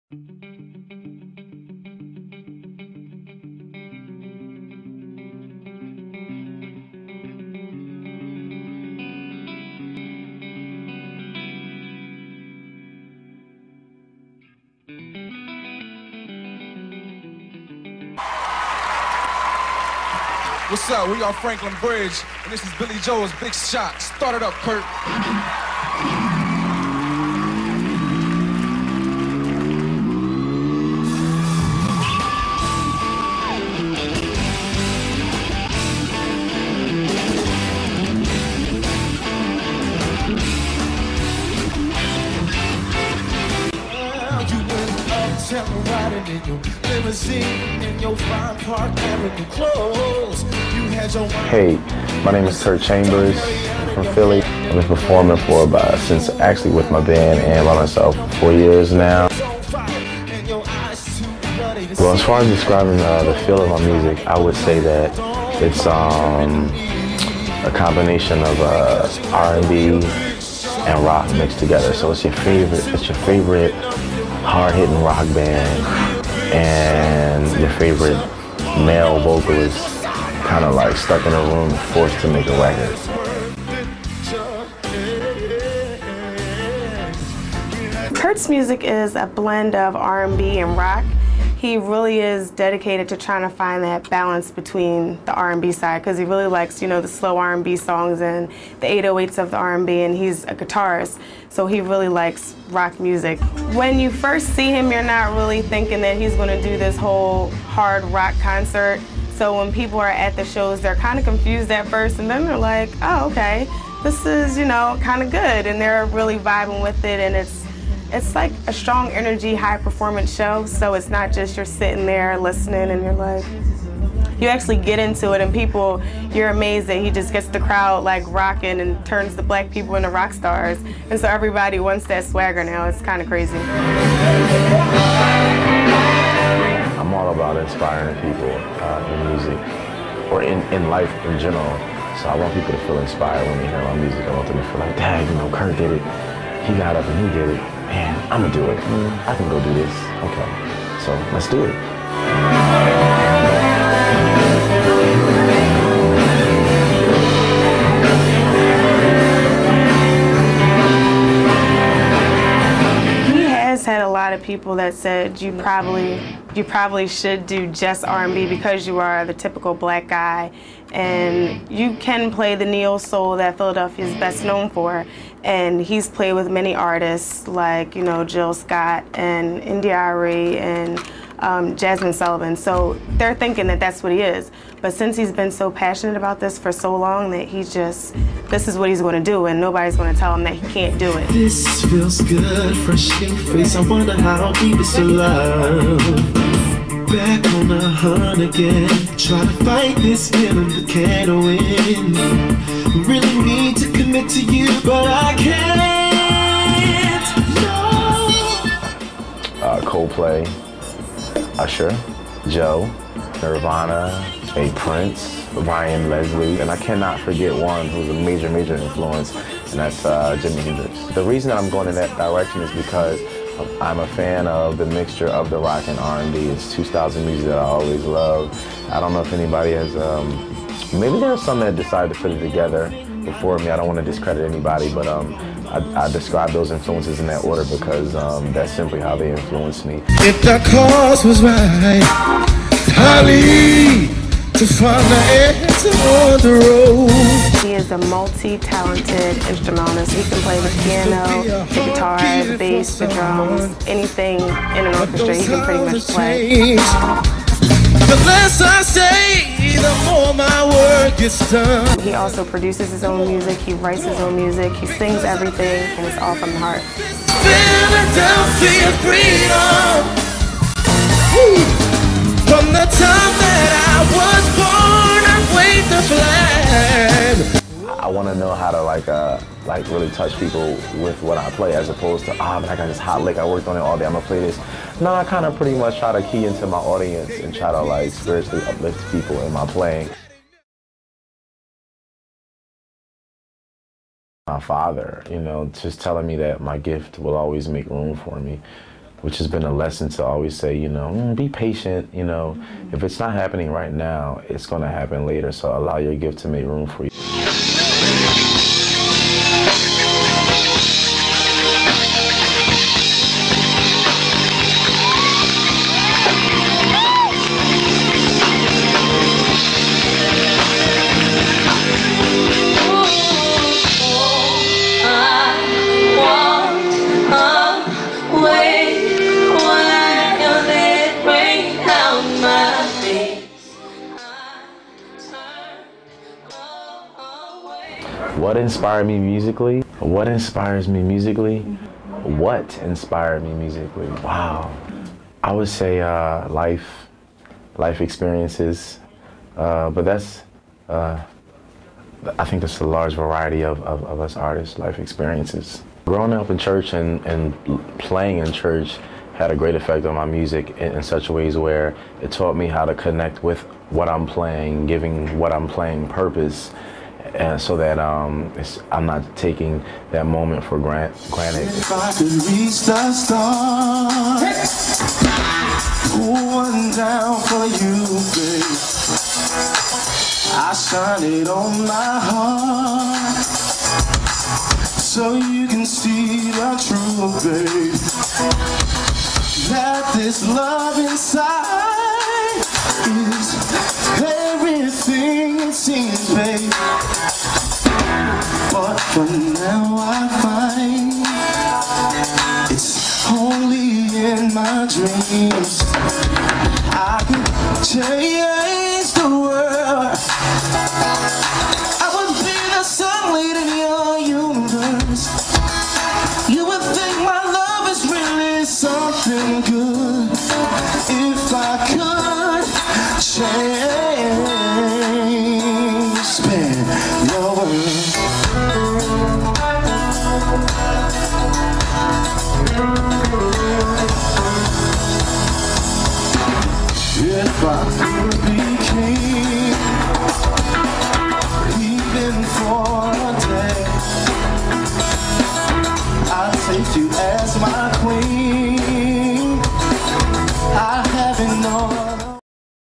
What's up? We on Franklin Bridge, and this is Billy Joel's Big Shot. Start it up, Kurt. Riding in your limousine in your fine Park Avenue clothes. You had your Hey, my name is Curt Chambers. I'm from Philly. I've been performing for since actually with my band and by myself for 4 years now. Well, as far as describing the feel of my music, I would say that it's a combination of R&B and rock mixed together. So it's your favorite hard-hitting rock band and your favorite male vocalist kind of like stuck in a room forced to make a record. Curt's music is a blend of R&B and rock. He really is dedicated to trying to find that balance between the R&B side, because he really likes, you know, the slow R&B songs and the 808s of the R&B, and he's a guitarist, so he really likes rock music. When you first see him, you're not really thinking that he's going to do this whole hard rock concert. So when people are at the shows, they're kind of confused at first, and then they're like, oh, okay, this is, you know, kind of good, and they're really vibing with it, and it's like a strong energy, high performance show, so it's not just you're sitting there listening and you're like, you actually get into it, and people, you're amazed that he just gets the crowd like rocking and turns the black people into rock stars, and so everybody wants that swagger now. It's kind of crazy. I'm all about inspiring people in music or in life in general. So I want people to feel inspired when they hear my music. I want them to feel like, dang, you know, Kurt did it. He got up and he did it. Man, I'm gonna do it. I can go do this. Okay, so let's do it. He has had a lot of people that said you probably should do just R&B because you are the typical black guy, and you can play the neo soul that Philadelphia is best known for. And he's played with many artists like, you know, Jill Scott and India.Arie and Jasmine Sullivan. So they're thinking that that's what he is. But since he's been so passionate about this for so long, that this is what he's going to do, and nobody's going to tell him that he can't do it. This feels good, fresh in face. I wonder how deep it's alive. Back on the hunt again, try to fight this feeling but can't win. Really need to commit to you, but I can't. No. Coldplay, Usher, Joe, Nirvana, Prince, Ryan Leslie, and I cannot forget one who's a major influence, and that's Jimi Hendrix. The reason that I'm going in that direction is because I'm a fan of the mixture of the rock and R&B. It's two styles of music that I always love. I don't know if anybody has, maybe there are some that decided to put it together before me. I don't want to discredit anybody, but I describe those influences in that order because that's simply how they influenced me. If the cause was right, Holly, to find the answer on the road. He is a multi-talented instrumentalist. He can play the piano, the guitar, the bass, the drums, anything in an orchestra he can pretty much play. The less I say, the more my work gets done. He also produces his own music, he writes his own music, he sings everything, and it's all from the heart. Philadelphia freedom. From the time that I was born, I waved the flag. I want to know how to like really touch people with what I play, as opposed to, man, I got this hot lick, I worked on it all day, I'm gonna play this. No, I kind of pretty much try to key into my audience and try to like spiritually uplift people in my playing. My father, you know, just telling me that my gift will always make room for me. which has been a lesson to always say, you know, be patient. You know, if it's not happening right now, it's going to happen later. So allow your gift to make room for you. What inspired me musically? What inspires me musically? What inspired me musically? Wow. I would say life experiences, but that's, I think there's a large variety of us artists, life experiences. Growing up in church and playing in church had a great effect on my music in such ways where it taught me how to connect with what I'm playing, giving what I'm playing purpose, and so that I'm not taking that moment for granted. If I could reach the stars, pour one down for you, babe. I shine it on my heart, so you can see the truth, babe. That this love inside is everything it seems, babe. But for now I find it's only in my dreams. I could change the world. I would be the sunlight in your universe. You would think my love is really something good if I could change, spin the world. If I could be king, even for a day, I'd take you as